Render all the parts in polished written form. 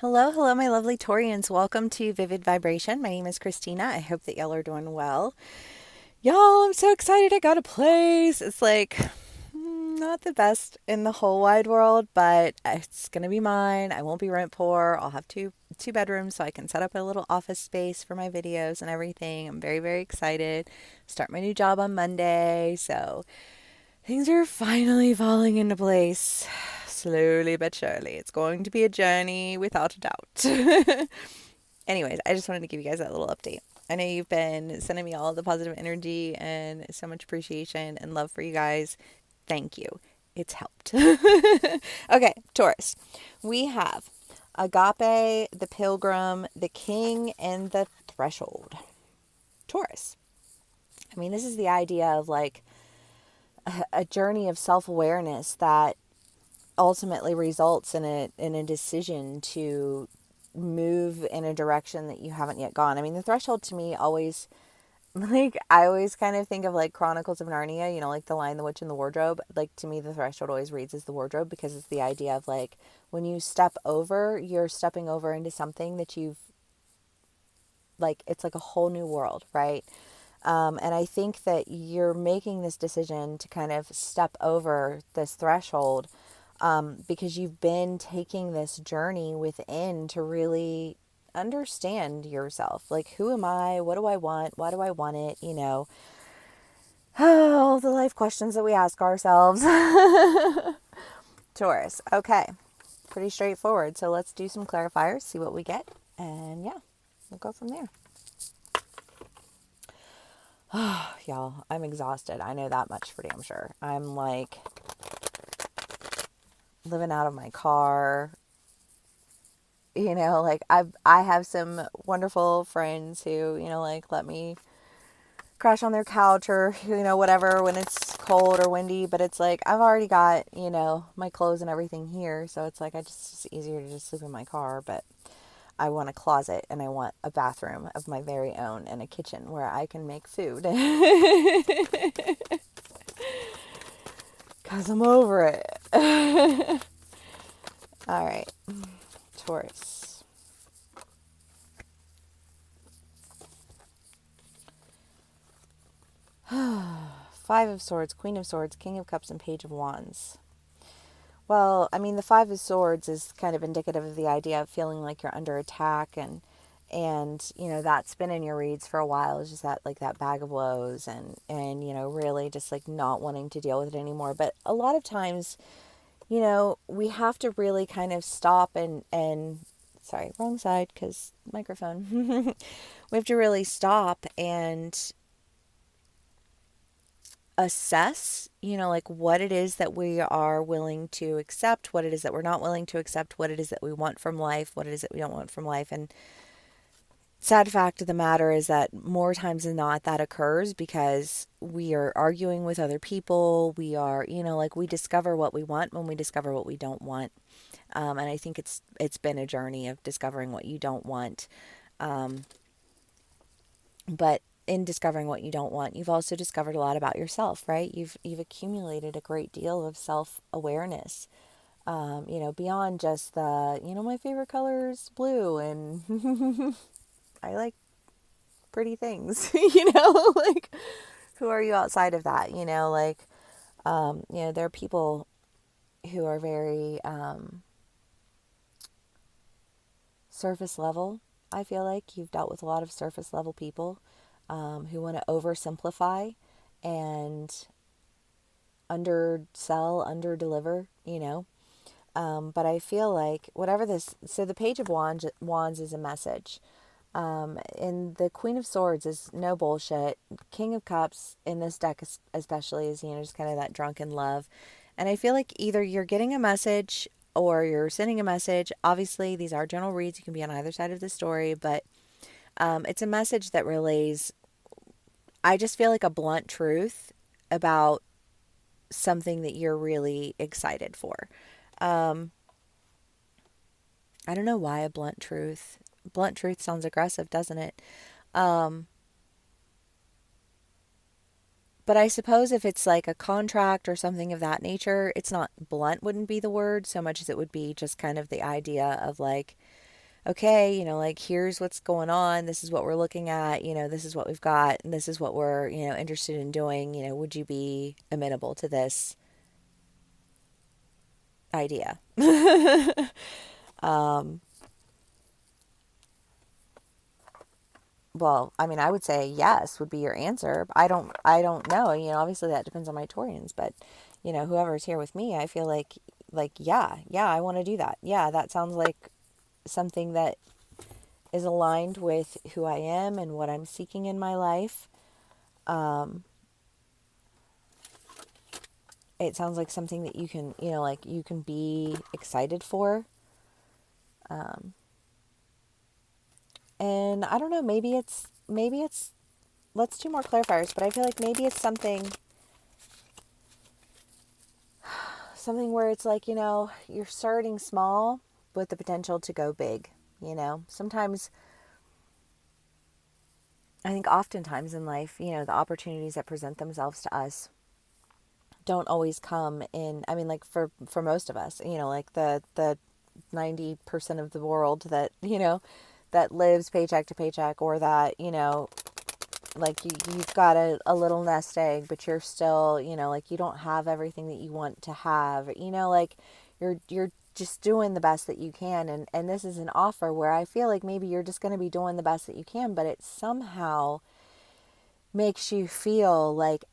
Hello, hello, my lovely Taurians. Welcome to Vivid Vibration. My name is Christina. I hope that y'all are doing well. Y'all, I'm so excited. I got a place. It's like not the best in the whole wide world, but it's gonna be mine. I won't be rent poor. I'll have two bedrooms so I can set up a little office space for my videos and everything. I'm very, very excited. Start my new job on Monday, so things are finally falling into place. Slowly but surely. It's going to be a journey without a doubt. Anyways, I just wanted to give you guys that little update. I know you've been sending me all the positive energy and so much appreciation and love for you guys. Thank you. It's helped. Okay, Taurus. We have Agape, the Pilgrim, the King, and the Threshold. Taurus. I mean, this is the idea of like a journey of self awareness that ultimately results in a decision to move in a direction that you haven't yet gone. I mean, the threshold to me always like I always kind of think of like Chronicles of Narnia, like The Lion, the Witch, and the Wardrobe. Like to me, the threshold always reads as the wardrobe because it's the idea of like when you step over, you're stepping over into something that you've like it's like a whole new world, right? And I think that you're making this decision to kind of step over this threshold because you've been taking this journey within to really understand yourself. Like, who am I? What do I want? Why do I want it? All the life questions that we ask ourselves. Taurus. Okay. Pretty straightforward. So let's do some clarifiers, see what we get. And yeah, we'll go from there. Y'all, I'm exhausted. I know that much for damn sure. I'm like living out of my car. Like I have some wonderful friends who, like let me crash on their couch or, whatever when it's cold or windy, but it's like I've already got, my clothes and everything here, so it's like it's easier to just sleep in my car, but I want a closet and I want a bathroom of my very own and a kitchen where I can make food. Cuz I'm over it. All right. Taurus. Five of Swords, Queen of Swords, King of Cups, and Page of Wands. Well, I mean, the Five of Swords is kind of indicative of the idea of feeling like you're under attack, and that's been in your reads for a while. It's just that like that bag of woes, and really just like not wanting to deal with it anymore. But a lot of times, we have to really kind of stop and sorry, wrong side because microphone. We have to really stop and assess, like what it is that we are willing to accept, what it is that we're not willing to accept, what it is that we want from life, what it is that we don't want from life. And sad fact of the matter is that more times than not that occurs because we are arguing with other people. We are, like we discover what we want when we discover what we don't want. And I think it's been a journey of discovering what you don't want. But in discovering what you don't want, you've also discovered a lot about yourself, right? You've accumulated a great deal of self-awareness. Beyond just the, my favorite color is blue and I like pretty things, like who are you outside of that? There are people who are very surface level. I feel like you've dealt with a lot of surface level people who want to oversimplify and undersell, underdeliver, But I feel like whatever this, so the Page of Wands is a message. And the Queen of Swords is no bullshit. King of Cups in this deck especially is, just kind of that drunken love. And I feel like either you're getting a message or you're sending a message. Obviously, these are general reads. You can be on either side of the story, but it's a message that relays, I just feel like a blunt truth about something that you're really excited for. I don't know why a blunt truth. Blunt truth sounds aggressive, doesn't it? Um, but I suppose if it's like a contract or something of that nature, it's not blunt, wouldn't be the word so much as it would be just kind of the idea of like, okay, like here's what's going on. This is what we're looking at. This is what we've got. And this is what we're, interested in doing. Would you be amenable to this idea? um, well, I mean, I would say yes would be your answer. I don't know. Obviously that depends on my Torians, but whoever's here with me, I feel like, yeah, I want to do that. Yeah, that sounds like something that is aligned with who I am and what I'm seeking in my life. Um, it sounds like something that you can, like you can be excited for. Um, and I don't know, maybe it's, let's do more clarifiers, but I feel like maybe it's something where it's like, you're starting small with the potential to go big. Sometimes, I think oftentimes in life, the opportunities that present themselves to us don't always come in. I mean, like for most of us, like the 90% of the world that, that lives paycheck to paycheck, or that, like you've got a little nest egg, but you're still, like you don't have everything that you want to have, like you're just doing the best that you can. And this is an offer where I feel like maybe you're just going to be doing the best that you can, but it somehow makes you feel like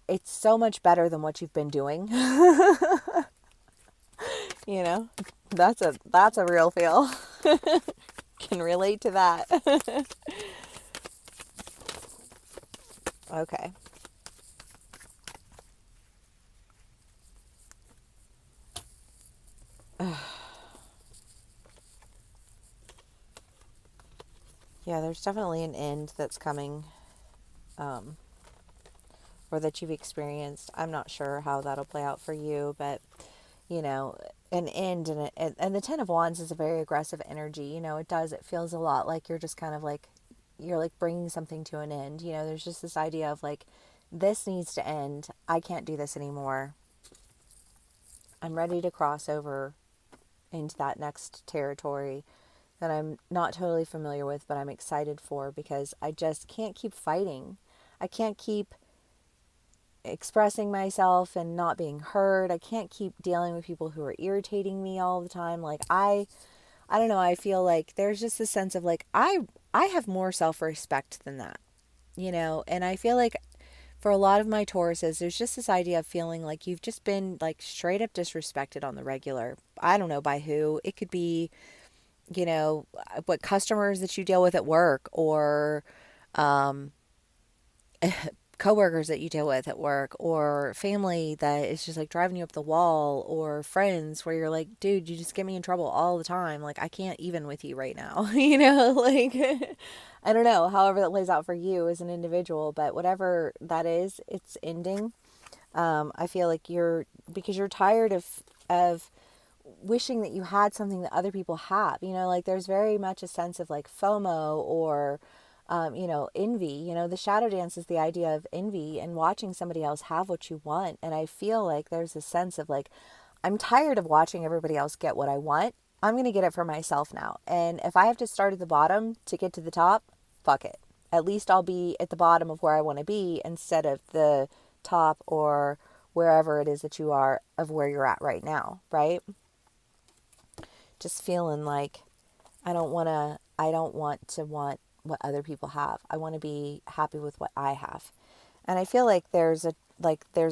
it's so much better than what you've been doing. you know that's a real feel. Can relate to that. Okay. Yeah, there's definitely an end that's coming, um, or that you've experienced. I'm not sure how that'll play out for you, but you know, an end, and the Ten of Wands is a very aggressive energy. It feels a lot like you're just kind of like you're like bringing something to an end. There's just this idea of like, this needs to end. I can't do this anymore. I'm ready to cross over into that next territory that I'm not totally familiar with, but I'm excited for, because I just can't keep fighting. I can't keep expressing myself and not being heard. I can't keep dealing with people who are irritating me all the time. Like I don't know, I feel like there's just a sense of like I have more self-respect than that. And I feel like for a lot of my Tauruses, there's just this idea of feeling like you've just been like straight up disrespected on the regular. I don't know by who. It could be, what customers that you deal with at work, or um, coworkers that you deal with at work, or family that is just like driving you up the wall, or friends where you're like, dude, you just get me in trouble all the time. Like, I can't even with you right now. Like, I don't know, however that plays out for you as an individual, but whatever that is, it's ending. I feel like because you're tired of wishing that you had something that other people have. Like there's very much a sense of like FOMO, or envy. The shadow dance is the idea of envy and watching somebody else have what you want. And I feel like there's a sense of like, I'm tired of watching everybody else get what I want. I'm going to get it for myself now. And if I have to start at the bottom to get to the top, fuck it. At least I'll be at the bottom of where I want to be, instead of the top, or wherever it is that you are of where you're at right now, right? Just feeling like I don't want what other people have. I want to be happy with what I have. And I feel like there's a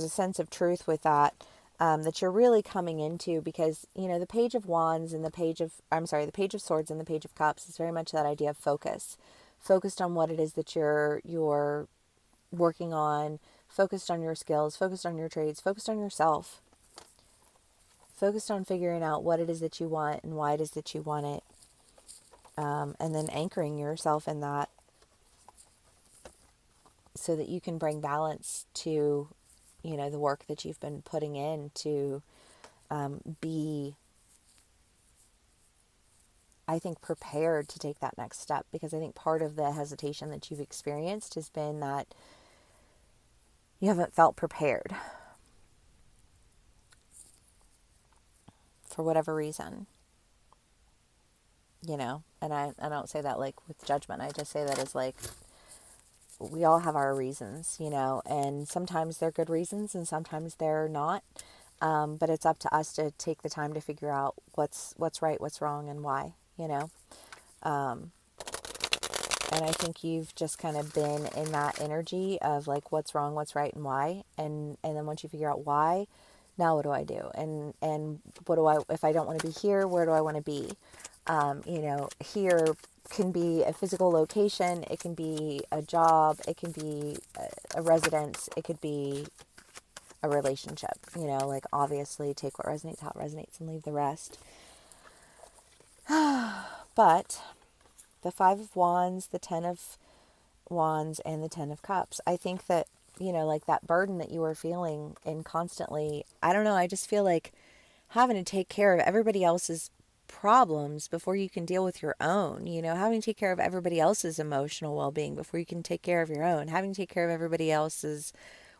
sense of truth with that, that you're really coming into, because the Page of Wands and the Page of Swords and the Page of Cups is very much that idea of focused on what it is that you're working on, focused on your skills, focused on your trades, focused on yourself, focused on figuring out what it is that you want and why it is that you want it, and then anchoring yourself in that, so that you can bring balance to the work that you've been putting in to, be, I think, prepared to take that next step. Because I think part of the hesitation that you've experienced has been that you haven't felt prepared for whatever reason. and I don't say that like with judgment. I just say that as like, we all have our reasons, and sometimes they're good reasons and sometimes they're not. But it's up to us to take the time to figure out what's right, what's wrong, and why. Um, and I think you've just kind of been in that energy of like what's wrong, what's right, and why. And then once you figure out why, now what do I do? And what do I, if I don't want to be here, where do I want to be? Here can be a physical location, it can be a job, it can be a residence, it could be a relationship. Like obviously take what resonates, how it resonates, and leave the rest. But the Five of Wands, the Ten of Wands, and the Ten of Cups, I think that, like that burden that you were feeling and constantly, I don't know, I just feel like having to take care of everybody else's problems before you can deal with your own, having to take care of everybody else's emotional well-being before you can take care of your own, having to take care of everybody else's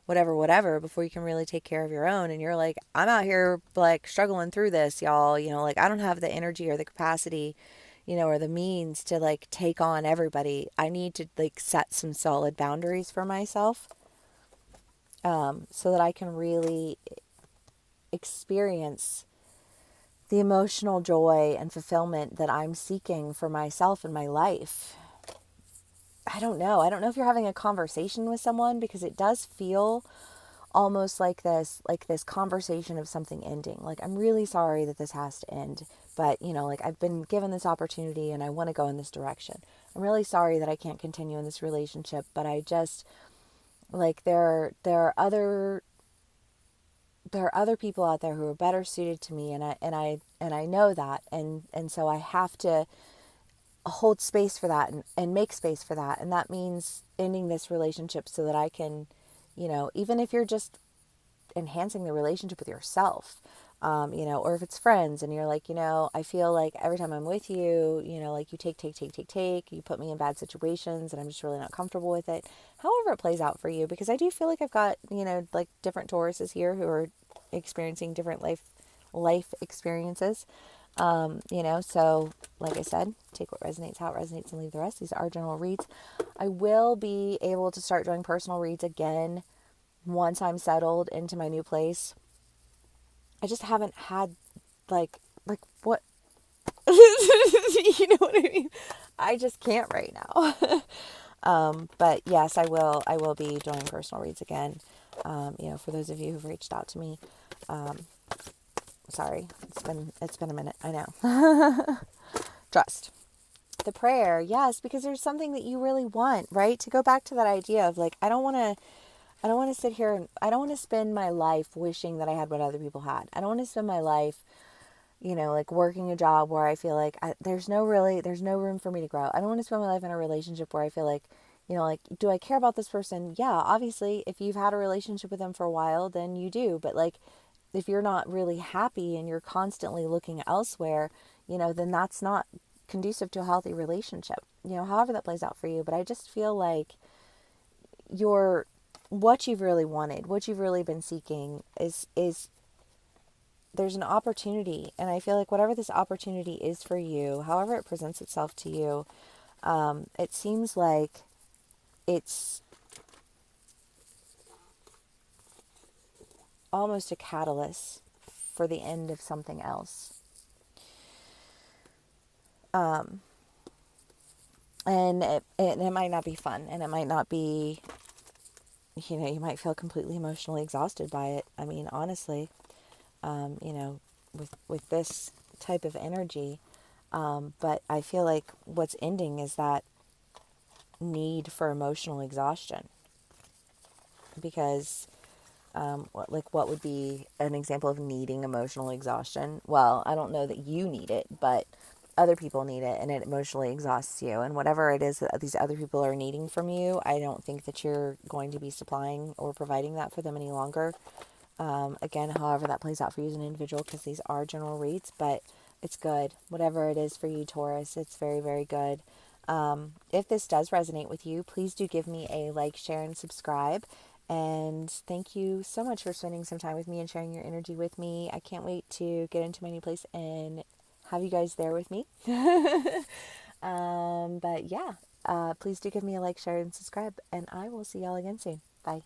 whatever before you can really take care of your own. And you're like, I'm out here like struggling through this, y'all, like I don't have the energy or the capacity, or the means to like take on everybody. I need to like set some solid boundaries for myself, so that I can really experience the emotional joy and fulfillment that I'm seeking for myself in my life. I don't know. I don't know if you're having a conversation with someone, because it does feel almost like this conversation of something ending. Like, I'm really sorry that this has to end, but like I've been given this opportunity and I want to go in this direction. I'm really sorry that I can't continue in this relationship, but I just like there are other people out there who are better suited to me, and I know that, and so I have to hold space for that, and make space for that. And that means ending this relationship so that I can, even if you're just enhancing the relationship with yourself, or if it's friends and you're like, I feel like every time I'm with you, like you take, you put me in bad situations and I'm just really not comfortable with it. However it plays out for you, because I do feel like I've got, like different Tauruses here who are experiencing different life experiences. So like I said, take what resonates, how it resonates, and leave the rest. These are general reads. I will be able to start doing personal reads again once I'm settled into my new place. I just haven't had like what you know what I mean? I just can't right now. But yes, I will be doing personal reads again. For those of you who've reached out to me. Sorry, it's been a minute. I know. Trust. The prayer, yes, because there's something that you really want, right? To go back to that idea of like, I don't want to sit here and I don't want to spend my life wishing that I had what other people had. I don't want to spend my life, like working a job where I feel like there's no room for me to grow. I don't want to spend my life in a relationship where I feel like, like, do I care about this person? Yeah, obviously, if you've had a relationship with them for a while, then you do. But like, if you're not really happy and you're constantly looking elsewhere, then that's not conducive to a healthy relationship, however that plays out for you. But I just feel like your what you've really wanted, what you've really been seeking is there's an opportunity. And I feel like whatever this opportunity is for you, however it presents itself to you, it seems like it's almost a catalyst for the end of something else. And it might not be fun, and it might not be, you might feel completely emotionally exhausted by it. I mean, honestly, with this type of energy. But I feel like what's ending is that need for emotional exhaustion. Because, what would be an example of needing emotional exhaustion? Well, I don't know that you need it, but other people need it, and it emotionally exhausts you. And whatever it is that these other people are needing from you, I don't think that you're going to be supplying or providing that for them any longer. Again, however that plays out for you as an individual, because these are general reads, but it's good. Whatever it is for you, Taurus, it's very, very good. If this does resonate with you, please do give me a like, share, and subscribe. And thank you so much for spending some time with me and sharing your energy with me. I can't wait to get into my new place and have you guys there with me. But yeah, please do give me a like, share, and subscribe, and I will see y'all again soon. Bye.